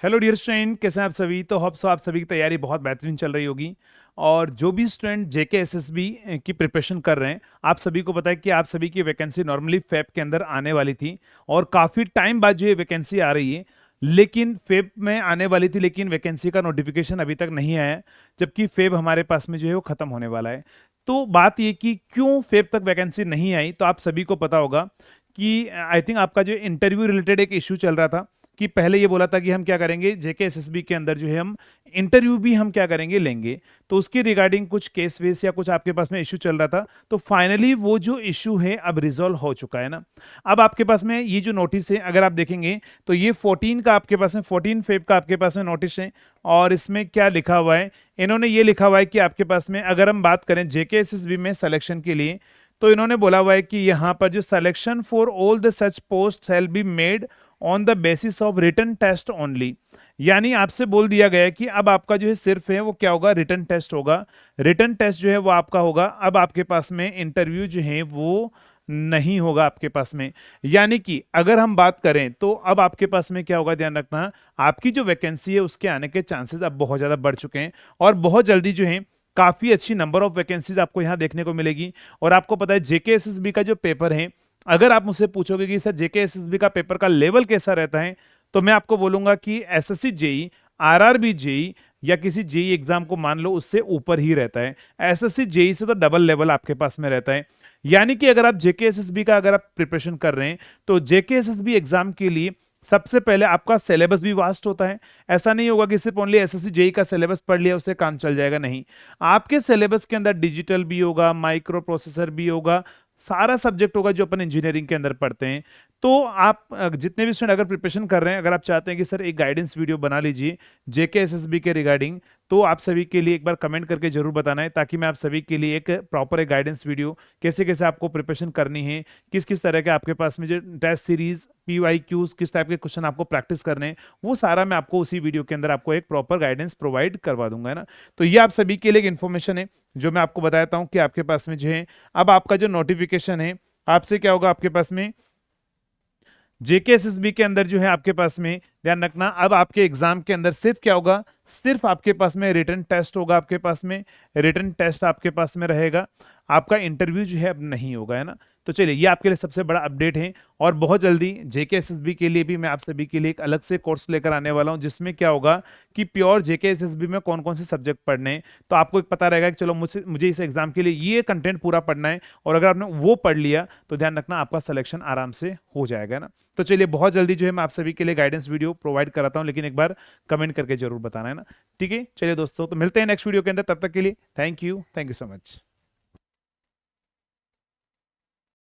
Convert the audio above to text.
Hello dear student, कैसे हैं आप सभी। तो होप सो आप सभी की तैयारी बहुत बेहतरीन चल रही होगी। और जो भी स्टूडेंट जेके एसएसबी की प्रिपरेशन कर रहे हैं, आप सभी को पता है कि आप सभी की वैकेंसी नॉर्मली फेब के अंदर आने वाली थी और काफ़ी टाइम बाद जो ये वैकेंसी आ रही है, लेकिन फेब में आने वाली थी, लेकिन वैकेंसी का नोटिफिकेशन अभी तक नहीं आया है, जबकि फेब हमारे पास में जो है वो ख़त्म होने वाला है। तो बात ये कि क्यों फेब तक वैकेंसी नहीं आई, तो आप सभी को पता होगा कि आई थिंक आपका जो इंटरव्यू रिलेटेड एक इशू चल रहा था कि पहले ये बोला था कि हम क्या करेंगे जेके एसएसबी के अंदर जो है हम इंटरव्यू भी हम क्या करेंगे लेंगे। तो उसके रिगार्डिंग कुछ केस वेस या कुछ आपके पास में इशू चल रहा था, तो फाइनली वो जो इशू है अब रिजॉल्व हो चुका है ना। अब आपके पास में ये जो नोटिस है, अगर आप देखेंगे तो ये 14 का आपके पास में 14 फेब का आपके पास में नोटिस है। और इसमें क्या लिखा हुआ है, इन्होंने ये लिखा हुआ है कि आपके पास में अगर हम बात करें जेके एसएसबी में सिलेक्शन के लिए, तो इन्होंने बोला हुआ है कि यहाँ पर जो selection for all the such post shall be made on the basis of written test only. यानी आपसे बोल दिया गया है कि अब आपका जो है सिर्फ है वो क्या होगा, रिटन टेस्ट होगा। रिटन टेस्ट जो है वो आपका होगा, अब आपके पास में इंटरव्यू जो है वो नहीं होगा आपके पास में। यानी कि अगर हम बात करें तो अब आपके पास में क्या होगा, ध्यान रखना, आपकी जो वैकेंसी है उसके आने के चांसेस अब बहुत ज्यादा बढ़ चुके हैं और बहुत जल्दी जो है काफी अच्छी नंबर ऑफ वैकेंसीज आपको यहाँ देखने को मिलेगी। और आपको पता है जेके एसएसबी का जो पेपर है, अगर आप मुझसे पूछोगे कि सर जेके एसएसबी का पेपर का लेवल कैसा रहता है, तो मैं आपको बोलूंगा कि एसएससी जेई, आरआरबी जेई या किसी जेई एग्जाम को मान लो उससे ऊपर ही रहता है। एसएससी जेई से तो डबल लेवल आपके पास में रहता है। यानी कि अगर आप जेके एसएसबी का अगर आप प्रिपरेशन कर रहे हैं, तो जेके एसएसबी एग्जाम के लिए सबसे पहले आपका सिलेबस भी वास्ट होता है। ऐसा नहीं होगा कि सिर्फ ओनली एसएससी जेई का सिलेबस पढ़ लिया उससे काम चल जाएगा, नहीं। आपके सिलेबस के अंदर डिजिटल भी होगा, माइक्रो प्रोसेसर भी होगा, सारा सब्जेक्ट होगा जो अपन इंजीनियरिंग के अंदर पढ़ते हैं। तो आप जितने भी स्टूडेंट अगर प्रिपरेशन कर रहे हैं, अगर आप चाहते हैं कि सर एक गाइडेंस वीडियो बना लीजिए जेके एसएसबी के रिगार्डिंग, तो आप सभी के लिए एक बार कमेंट करके जरूर बताना है, ताकि मैं आप सभी के लिए एक प्रॉपर एक गाइडेंस वीडियो कैसे कैसे आपको प्रिपरेशन करनी है, किस किस तरह के आपके पास में जो टेस्ट सीरीज पीवाईक्यूज किस टाइप के क्वेश्चन आपको प्रैक्टिस करने हैं, वो सारा मैं आपको उसी वीडियो के अंदर आपको एक प्रॉपर गाइडेंस प्रोवाइड करवा दूंगा, है ना। तो ये आप सभी के लिए एक इन्फॉर्मेशन है जो मैं आपको बताता हूँ कि आपके पास में जो है अब आपका जो नोटिफिकेशन है, आपसे क्या होगा, आपके पास में जेके एसएसबी के अंदर जो है आपके पास में ध्यान रखना, अब आपके एग्जाम के अंदर सिर्फ क्या होगा, सिर्फ आपके पास में रिटन टेस्ट होगा, आपके पास में रिटन टेस्ट आपके पास में रहेगा, आपका इंटरव्यू जो है अब नहीं होगा, है ना। तो चलिए ये आपके लिए सबसे बड़ा अपडेट है। और बहुत जल्दी जेके एसएसबी के लिए भी मैं आप सभी के लिए एक अलग से कोर्स लेकर आने वाला हूं, जिसमें क्या होगा कि प्योर जेके एसएसबी में कौन कौन से सब्जेक्ट पढ़ने हैं, तो आपको एक पता रहेगा कि चलो मुझे इस एग्जाम के लिए ये कंटेंट पूरा पढ़ना है, और अगर आपने वो पढ़ लिया तो ध्यान रखना आपका सिलेक्शन आराम से हो जाएगा ना। तो चलिए बहुत जल्दी जो है मैं आप सभी के लिए गाइडेंस वीडियो प्रोवाइड कराता हूं, लेकिन एक बार कमेंट करके जरूर बताना, है ना। ठीक है, चलिए दोस्तों, तो मिलते हैं नेक्स्ट वीडियो के अंदर, तब तक के लिए थैंक यू सो मच।